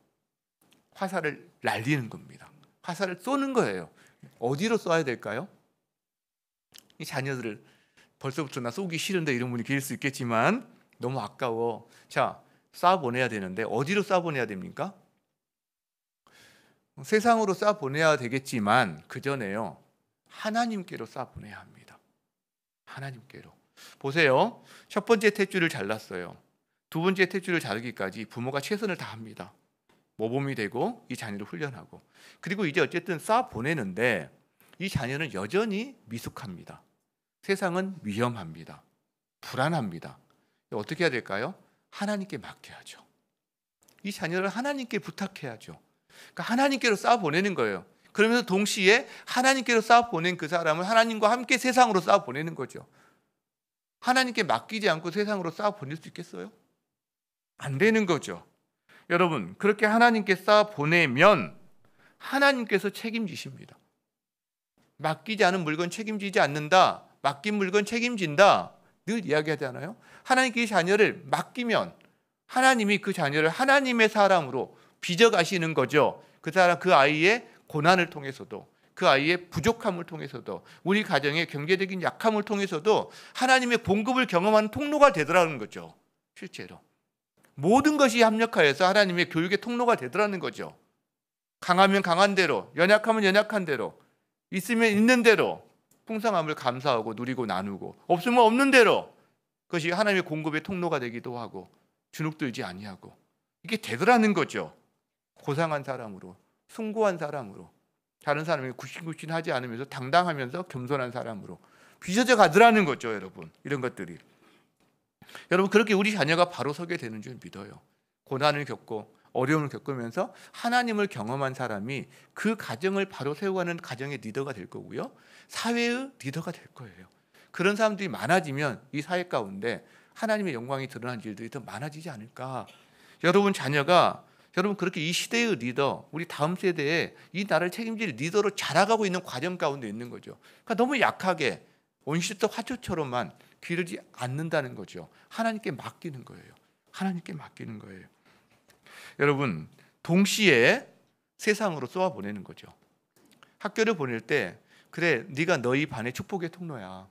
화살을 날리는 겁니다. 화살을 쏘는 거예요. 어디로 쏘아야 될까요? 이 자녀들을 벌써부터 나 쏘기 싫은데 이런 분이 계실 수 있겠지만 너무 아까워. 자, 쏴 보내야 되는데 어디로 쏴 보내야 됩니까? 세상으로 쏴 보내야 되겠지만 그 전에요. 하나님께로 쏴 보내야 합니다. 하나님께로. 보세요. 첫 번째 탯줄을 잘랐어요. 두 번째 탯줄을 자르기까지 부모가 최선을 다합니다. 모범이 되고 이 자녀를 훈련하고, 그리고 이제 어쨌든 쏴 보내는데 이 자녀는 여전히 미숙합니다. 세상은 위험합니다. 불안합니다. 어떻게 해야 될까요? 하나님께 맡겨야죠. 이 자녀를 하나님께 부탁해야죠. 그러니까 하나님께로 쏴 보내는 거예요. 그러면서 동시에 하나님께로 쏴 보낸 그 사람을 하나님과 함께 세상으로 쏴 보내는 거죠. 하나님께 맡기지 않고 세상으로 쏴 보낼 수 있겠어요? 안 되는 거죠. 여러분, 그렇게 하나님께 쏴 보내면 하나님께서 책임지십니다. 맡기지 않은 물건 책임지지 않는다. 맡긴 물건 책임진다. 늘 이야기하잖아요. 하나님께 이 자녀를 맡기면 하나님이 그 자녀를 하나님의 사람으로 빚어가시는 거죠. 그 사람, 그 아이의 고난을 통해서도, 그 아이의 부족함을 통해서도, 우리 가정의 경제적인 약함을 통해서도 하나님의 공급을 경험하는 통로가 되더라는 거죠. 실제로 모든 것이 합력하여서 하나님의 교육의 통로가 되더라는 거죠. 강하면 강한 대로, 연약하면 연약한 대로, 있으면 있는 대로 풍성함을 감사하고 누리고 나누고, 없으면 없는 대로 그것이 하나님의 공급의 통로가 되기도 하고 주눅들지 아니하고, 이게 되더라는 거죠. 고상한 사람으로, 숭고한 사람으로, 다른 사람이 굽신굽신하지 않으면서 당당하면서 겸손한 사람으로 빚어져 가더라는 거죠. 여러분, 이런 것들이. 여러분, 그렇게 우리 자녀가 바로 서게 되는 줄 믿어요. 고난을 겪고 어려움을 겪으면서 하나님을 경험한 사람이 그 가정을 바로 세워가는 가정의 리더가 될 거고요, 사회의 리더가 될 거예요. 그런 사람들이 많아지면 이 사회 가운데 하나님의 영광이 드러난 일들이 더 많아지지 않을까. 여러분 자녀가, 여러분 그렇게 이 시대의 리더, 우리 다음 세대에 이 나라를 책임질 리더로 자라가고 있는 과정 가운데 있는 거죠. 그러니까 너무 약하게 온실속 화초처럼만 기르지 않는다는 거죠. 하나님께 맡기는 거예요. 하나님께 맡기는 거예요. 여러분, 동시에 세상으로 쏘아 보내는 거죠. 학교를 보낼 때, 그래, 네가 너희 반의 축복의 통로야.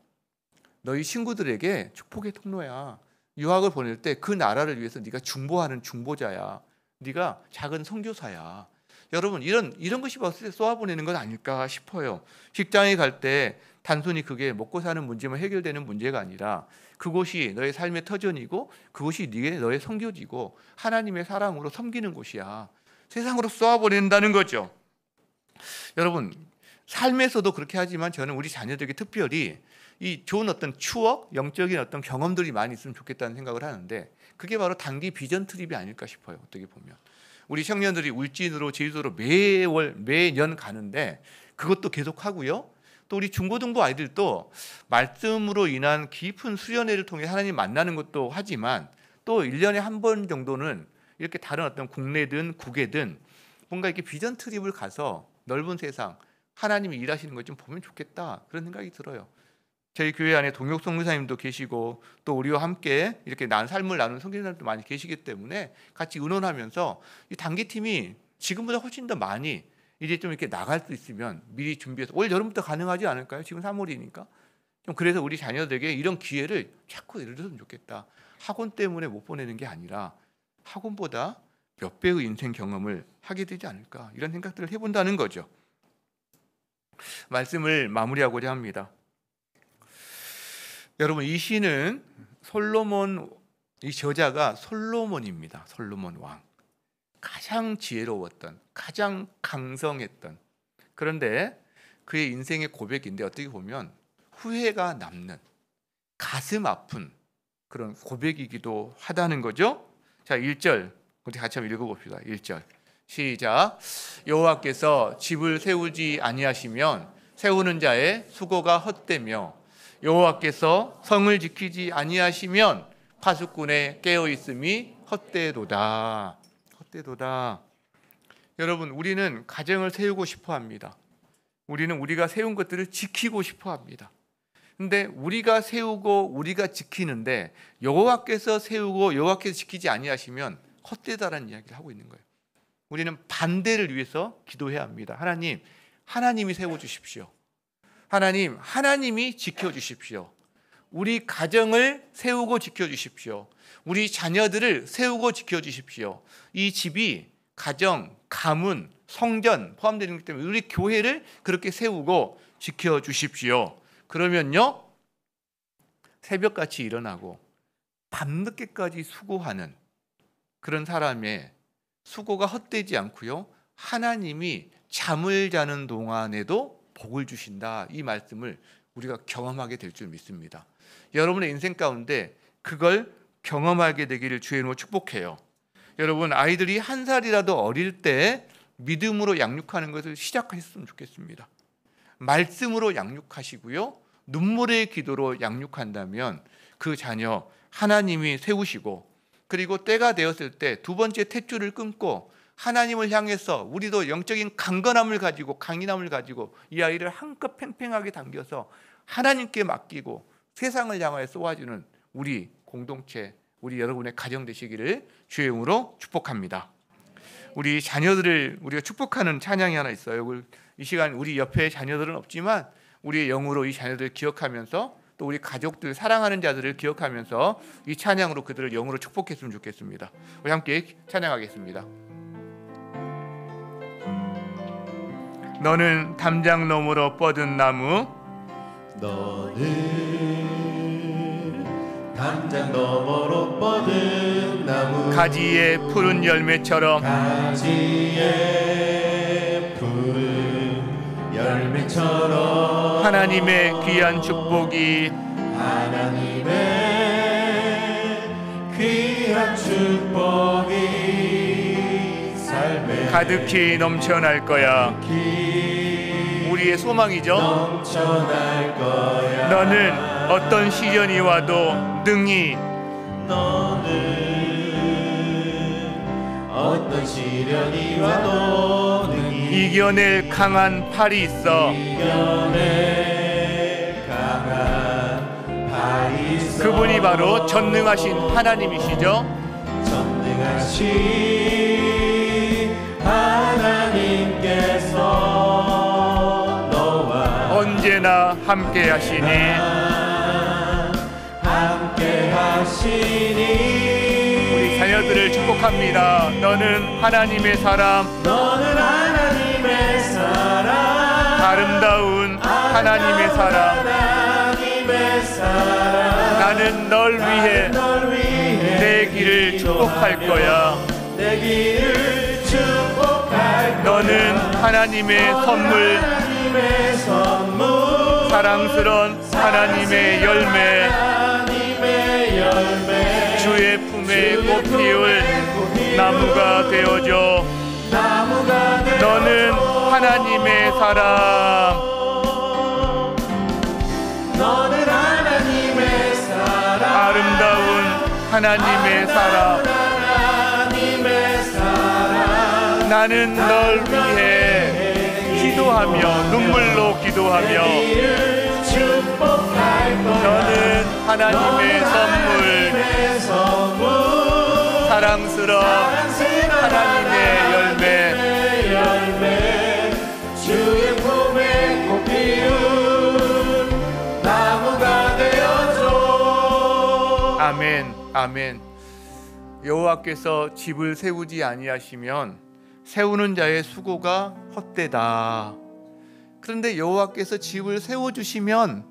너희 친구들에게 축복의 통로야. 유학을 보낼 때 그 나라를 위해서 네가 중보하는 중보자야. 네가 작은 선교사야. 여러분, 이런 것이 쏘아 보내는 건 아닐까 싶어요. 직장에 갈 때 단순히 그게 먹고 사는 문제만 해결되는 문제가 아니라 그곳이 너의 삶의 터전이고 그곳이 너의 선교지고 하나님의 사랑으로 섬기는 곳이야. 세상으로 쏘아 보낸다는 거죠. 여러분, 삶에서도 그렇게 하지만 저는 우리 자녀들에게 특별히 이 좋은 어떤 추억, 영적인 어떤 경험들이 많이 있으면 좋겠다는 생각을 하는데, 그게 바로 단기 비전 트립이 아닐까 싶어요. 어떻게 보면 우리 청년들이 울진으로 제주도로 매년 가는데 그것도 계속 하고요. 또 우리 중고등부 아이들도 말씀으로 인한 깊은 수련회를 통해 하나님 만나는 것도 하지만, 또 1년에 한 번 정도는 이렇게 다른 어떤 국내든 국외든 뭔가 이렇게 비전 트립을 가서 넓은 세상, 하나님이 일하시는 것 좀 보면 좋겠다, 그런 생각이 들어요. 저희 교회 안에 동역 선교사님도 계시고 또 우리와 함께 이렇게 삶을 나누는 선교사님도 많이 계시기 때문에 같이 의논하면서 이 단기팀이 지금보다 훨씬 더 많이 이제 좀 이렇게 나갈 수 있으면 미리 준비해서 올 여름부터 가능하지 않을까요? 지금 3월이니까. 좀 그래서 우리 자녀들에게 이런 기회를 자꾸 열어줬으면 좋겠다. 학원 때문에 못 보내는 게 아니라 학원보다 몇 배의 인생 경험을 하게 되지 않을까, 이런 생각들을 해본다는 거죠. 말씀을 마무리하고자 합니다. 여러분, 이 시는 솔로몬, 이 저자가 솔로몬입니다. 솔로몬 왕. 가장 지혜로웠던, 가장 강성했던, 그런데 그의 인생의 고백인데 어떻게 보면 후회가 남는, 가슴 아픈 그런 고백이기도 하다는 거죠. 자, 1절 우리 같이 한번 읽어봅시다. 1절 시작. 여호와께서 집을 세우지 아니하시면 세우는 자의 수고가 헛되며 여호와께서 성을 지키지 아니하시면 파수꾼의 깨어 있음이 헛되도다. 헛되도다. 여러분, 우리는 가정을 세우고 싶어 합니다. 우리는 우리가 세운 것들을 지키고 싶어 합니다. 근데 우리가 세우고 우리가 지키는데 여호와께서 세우고 여호와께서 지키지 아니하시면 헛되다라는 이야기를 하고 있는 거예요. 우리는 반대를 위해서 기도해야 합니다. 하나님, 하나님이 세워주십시오. 하나님, 하나님이 지켜주십시오. 우리 가정을 세우고 지켜주십시오. 우리 자녀들을 세우고 지켜주십시오. 이 집이 가정, 가문, 성전 포함되는 것 때문에 우리 교회를 그렇게 세우고 지켜주십시오. 그러면요, 새벽같이 일어나고 밤늦게까지 수고하는 그런 사람의 수고가 헛되지 않고요, 하나님이 잠을 자는 동안에도 복을 주신다. 이 말씀을 우리가 경험하게 될 줄 믿습니다. 여러분의 인생 가운데 그걸 경험하게 되기를 주의 이름으로 축복해요. 여러분, 아이들이 1살이라도 어릴 때 믿음으로 양육하는 것을 시작하셨으면 좋겠습니다. 말씀으로 양육하시고요, 눈물의 기도로 양육한다면 그 자녀 하나님이 세우시고, 그리고 때가 되었을 때 두 번째 탯줄을 끊고 하나님을 향해서 우리도 영적인 강건함을 가지고 강인함을 가지고 이 아이를 한껏 팽팽하게 당겨서 하나님께 맡기고 세상을 향하여 쏘아주는 우리 공동체, 우리 여러분의 가정 되시기를 주의 이름으로 축복합니다. 우리 자녀들을 우리가 축복하는 찬양이 하나 있어요. 이 시간 우리 옆에 자녀들은 없지만 우리의 영으로 이 자녀들을 기억하면서 또 우리 가족들, 사랑하는 자들을 기억하면서 이 찬양으로 그들을 영으로 축복했으면 좋겠습니다. 우리 함께 찬양하겠습니다. 너는 담장 너머로 뻗은 나무, 너는 담장 너머로 뻗은 나무, 가지에 푸른 열매처럼, 가지에 푸른 열매처럼 하나님의 귀한 축복이, 하나님의 귀한 축복이 삶에 가득히 넘쳐날 거야. 우리의 소망이죠. 넘쳐날 거야. 너는 어떤 시련이 와도 능히, 너는 어떤 시련이 와도 능히 이겨낼 강한 팔이 있어. 이겨낼 강한 팔이 있어. 그분이 바로 전능하신 하나님이시죠. 전능하신 하나님께서 너와 언제나 함께 하시니, 함께 하시니. 우리 자녀들을 축복합니다. 너는 하나님의 사람, 너는 하나님의 사람, 아름다운 하나님의 사람. 하나님의 사람. 나는 널 위해 내 길을 축복할 거야. 내 길을 축복할 거야. 너는 하나님의 선물, 하나님의 선물, 사랑스러운 하나님의 열매, 하나님의 열매, 주의 품에 꽃 피울 나무가 되어줘. 나무가 되어줘. 너는 하나님의 사람, 너는 하나님의 사람, 아름다운 하나님의 사람. 하나님의 사람. 나는 널 위해 기도하며 눈물로 기도하며, 축복할 거야. 너는 하나님의 선물, 사랑스러운 하나님의 열매, 주의 품에 꽃 피운 나무가 되어줘. 아멘, 아멘. 여호와께서 집을 세우지 아니하시면 세우는 자의 수고가 헛되다. 그런데 여호와께서 집을 세워주시면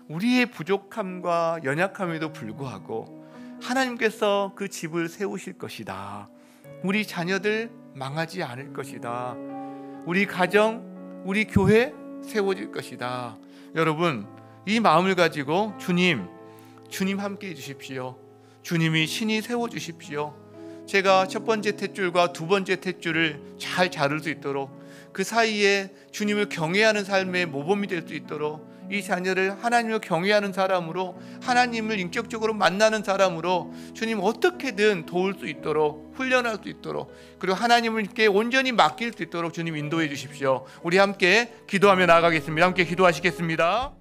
우리의 부족함과 연약함에도 불구하고 하나님께서 그 집을 세우실 것이다. 우리 자녀들 망하지 않을 것이다. 우리 가정, 우리 교회 세워질 것이다. 여러분, 이 마음을 가지고 주님 함께 해주십시오. 주님이 신이 세워주십시오. 제가 첫 번째 탯줄과 두 번째 탯줄을 잘 자를 수 있도록, 그 사이에 주님을 경외하는 삶의 모범이 될 수 있도록, 이 자녀를 하나님을 경외하는 사람으로, 하나님을 인격적으로 만나는 사람으로 주님 어떻게든 도울 수 있도록, 훈련할 수 있도록, 그리고 하나님께 온전히 맡길 수 있도록 주님 인도해 주십시오. 우리 함께 기도하며 나아가겠습니다. 함께 기도하시겠습니다.